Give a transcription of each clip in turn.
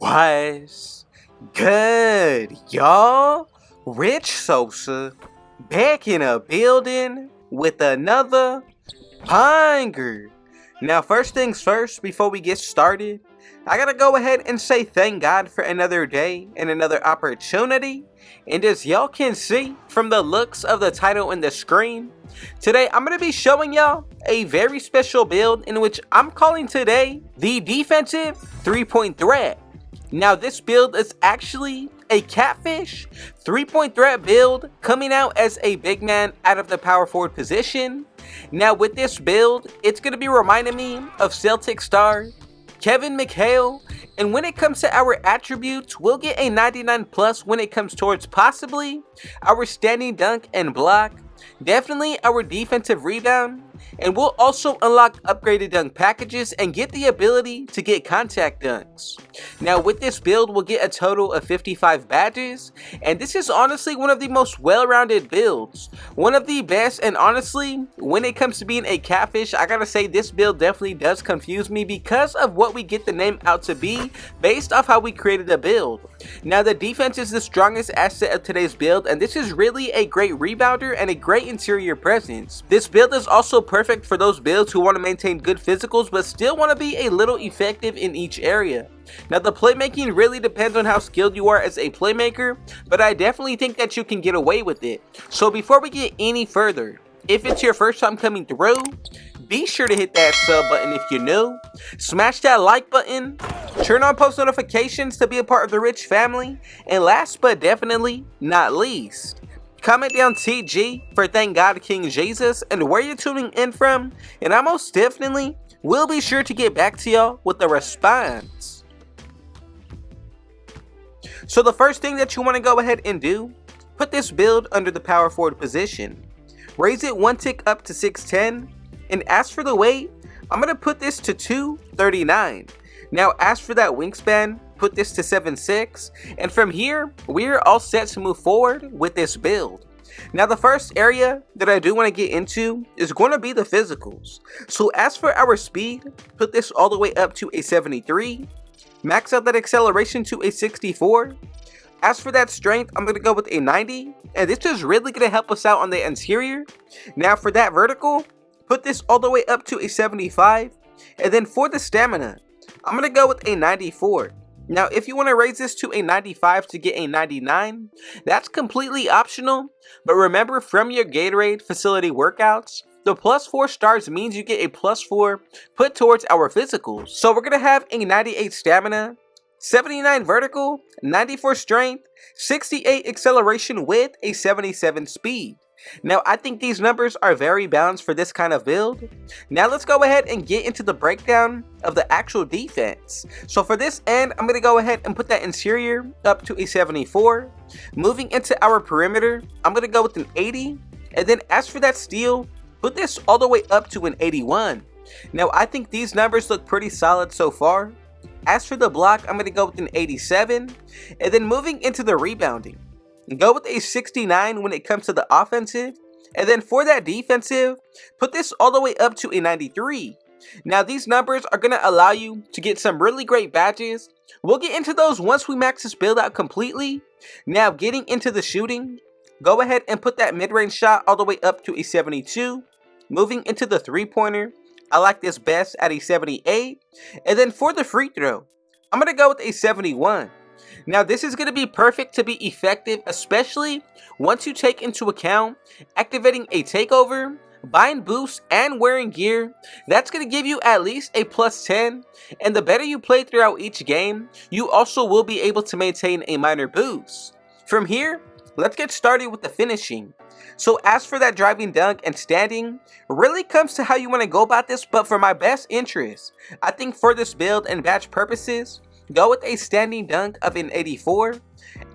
What's good, y'all? Rich Sosa back in a building with another banger. Now, first things first, before we get started, I gotta go ahead and say thank God for another day and another opportunity. And as y'all can see from the looks of the title and the screen, today I'm gonna be showing y'all a very special build in which I'm calling today the defensive 3-point threat. Now, this build is actually a catfish 3-point threat build coming out as a big man out of the power forward position. Now, with this build, it's going to be reminding me of Celtic star Kevin McHale, and when it comes to our attributes, we'll get a 99 plus when it comes towards possibly our standing dunk and block, definitely our defensive rebound, and we'll also unlock upgraded dunk packages and get the ability to get contact dunks. Now, with this build, we'll get a total of 55 badges, and this is honestly one of the most well-rounded builds, one of the best. And honestly, when it comes to being a catfish, I gotta say this build definitely does confuse me because of what we get the name out to be based off how we created the build. Now, the defense is the strongest asset of today's build, and this is really a great rebounder and a great interior presence. This build is also perfect for those builds who want to maintain good physicals but still want to be a little effective in each area. Now, the playmaking really depends on how skilled you are as a playmaker, but I definitely think that you can get away with it. So before we get any further, if it's your first time coming through, be sure to hit that sub button if you're new, smash that like button, turn on post notifications to be a part of the Rich family, and last but definitely not least, comment down TG for Thank God King Jesus and where you're tuning in from, and I most definitely will be sure to get back to y'all with a response. So the first thing that you want to go ahead and do, put this build under the power forward position. Raise it one tick up to 6'10", and as for the weight, I'm going to put this to 239. Now, as for that wingspan, put this to 7'6", and from here, we're all set to move forward with this build. Now, the first area that I do want to get into is going to be the physicals. So as for our speed, put this all the way up to a 73. Max out that acceleration to a 64. As for that strength, I'm going to go with a 90. And this is really going to help us out on the interior. Now, for that vertical, put this all the way up to a 75. And then for the stamina, I'm going to go with a 94. Now, if you want to raise this to a 95 to get a 99, that's completely optional. But remember, from your Gatorade facility workouts, the +4 stars means you get a +4 put towards our physicals. So we're going to have a 98 stamina, 79 vertical, 94 strength, 68 acceleration with a 77 speed. Now, I think these numbers are very balanced for this kind of build. Now, let's go ahead and get into the breakdown of the actual defense. So for this end, I'm going to go ahead and put that interior up to a 74. Moving into our perimeter, I'm going to go with an 80. And then as for that steal, put this all the way up to an 81. Now, I think these numbers look pretty solid so far. As for the block, I'm going to go with an 87. And then moving into the rebounding, go with a 69 when it comes to the offensive. And then for that defensive, put this all the way up to a 93. Now, these numbers are going to allow you to get some really great badges. We'll get into those once we max this build out completely. Now, getting into the shooting, go ahead and put that mid-range shot all the way up to a 72. Moving into the three-pointer, I like this best at a 78. And then for the free throw, I'm going to go with a 71. Now, this is going to be perfect to be effective, especially once you take into account activating a takeover, buying boosts, and wearing gear. That's going to give you at least a +10, and the better you play throughout each game, you also will be able to maintain a minor boost. From here, let's get started with the finishing. So as for that driving dunk and standing, really comes to how you want to go about this, but for my best interest, I think for this build and badge purposes, go with a standing dunk of an 84.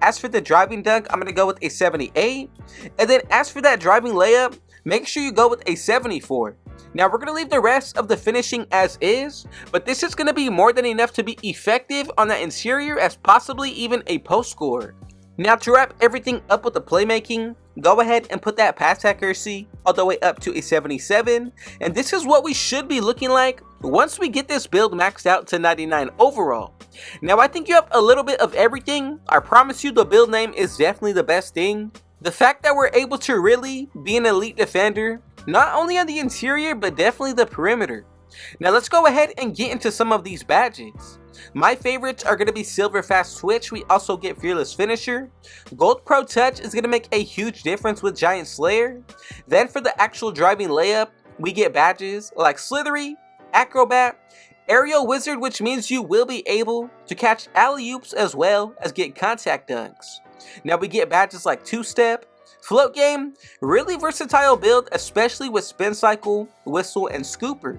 As for the driving dunk, I'm going to go with a 78. And then as for that driving layup, make sure you go with a 74. Now, we're going to leave the rest of the finishing as is, but this is going to be more than enough to be effective on that interior as possibly even a post scorer. Now, to wrap everything up with the playmaking, go ahead and put that pass accuracy all the way up to a 77. And this is what we should be looking like once we get this build maxed out to 99 overall. Now I think you have a little bit of everything. I promise you the build name is definitely the best thing. The fact that we're able to really be an elite defender, not only on the interior but definitely the perimeter. Now let's go ahead and get into some of these badges. My favorites are going to be Silver Fast Twitch. We also get Fearless Finisher. Gold Pro Touch is going to make a huge difference with Giant Slayer. Then for the actual driving layup, we get badges like Slithery, Acrobat, Aerial Wizard, which means you will be able to catch alley-oops as well as get contact dunks. Now we get badges like Two Step, Float Game, really versatile build, especially with Spin Cycle, Whistle, and Scooper.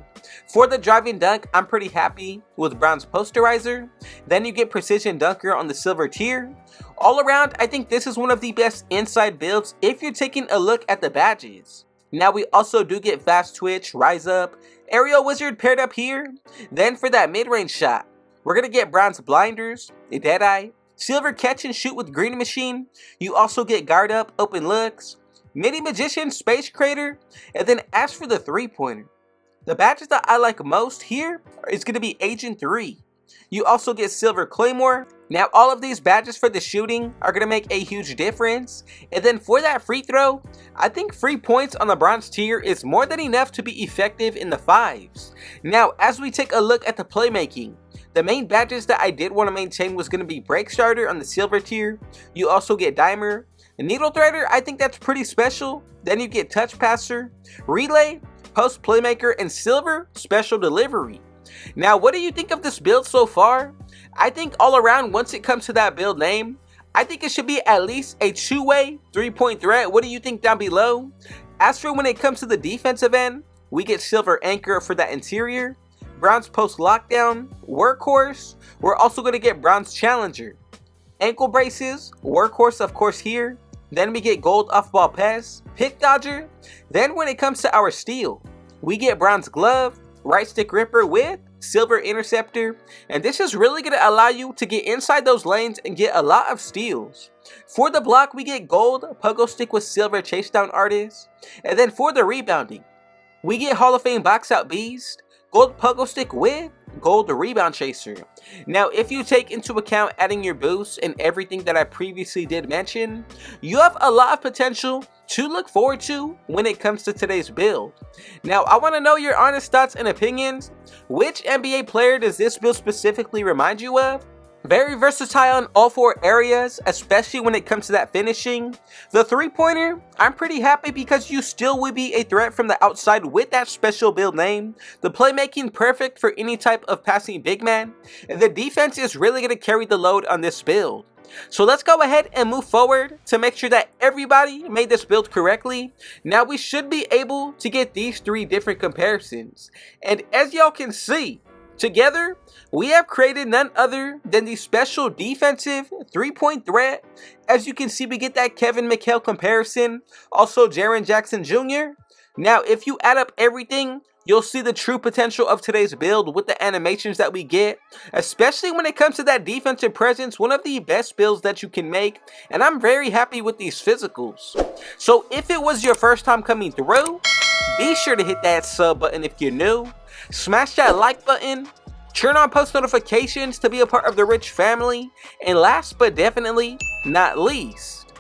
For the driving dunk, I'm pretty happy with Bronze Posterizer. Then you get Precision Dunker on the silver tier. All around, I think this is one of the best inside builds if you're taking a look at the badges. Now we also do get Fast Twitch, Rise Up, Aerial Wizard paired up here. Then for that mid-range shot, we're going to get Bronze Blinders, Deadeye, Silver Catch and Shoot with Green Machine. You also get Guard Up, Open Looks, Mini Magician, Space Crater, and then as for the 3-pointer, the badges that I like most here is going to be Agent 3. You also get Silver Claymore. Now all of these badges for the shooting are going to make a huge difference. And then for that free throw, I think free points on the bronze tier is more than enough to be effective in the 5s. Now as we take a look at the playmaking, the main badges that I did want to maintain was going to be Break Starter on the silver tier. You also get Dimer. Needle Threader, I think that's pretty special. Then you get Touch Passer, Relay, Post Playmaker, and Silver Special Delivery. Now what do you think of this build so far? I think all around, once it comes to that build name, I think it should be at least a two-way 3-point threat. What do you think down below? As for when it comes to the defensive end, we get Silver Anchor for that interior, Bronze Post Lockdown, Workhorse. We're also going to get Bronze Challenger, Ankle Braces, Workhorse of course here. Then we get Gold Off-Ball Pass, Pick Dodger. Then when it comes to our steal, we get Bronze Glove, Right Stick Ripper with Silver Interceptor, and this is really going to allow you to get inside those lanes and get a lot of steals. For the block, we get Gold Pogo Stick with Silver Chase Down Artist, and then for the rebounding, we get Hall of Fame Box Out Beast, Gold Pogo Stick with Gold Rebound Chaser. Now if you take into account adding your boosts and everything that I previously did mention, you have a lot of potential to look forward to when it comes to today's build. Now I want to know your honest thoughts and opinions. Which NBA player does this build specifically remind you of? Very versatile in all 4 areas, especially when it comes to that finishing. The 3-pointer, I'm pretty happy because you still would be a threat from the outside with that special build name. The playmaking perfect for any type of passing big man. And the defense is really going to carry the load on this build. So let's go ahead and move forward to make sure that everybody made this build correctly. Now we should be able to get these 3 different comparisons. And as y'all can see, together, we have created none other than the special defensive 3-point threat. As you can see, we get that Kevin McHale comparison, also Jaren Jackson Jr. Now, if you add up everything, you'll see the true potential of today's build with the animations that we get, especially when it comes to that defensive presence, one of the best builds that you can make, and I'm very happy with these physicals. So if it was your first time coming through, be sure to hit that sub button if you're new. Smash that like button, turn on post notifications to be a part of the rich family, and last but definitely not least,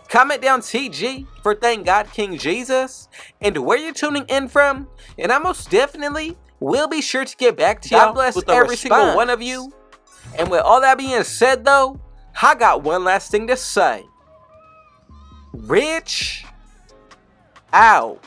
comment down TG for Thank God King Jesus and where you're tuning in from, and I most definitely will be sure to get back to y'all. God bless every single one of you. And with all that being said though, I got one last thing to say. Rich out.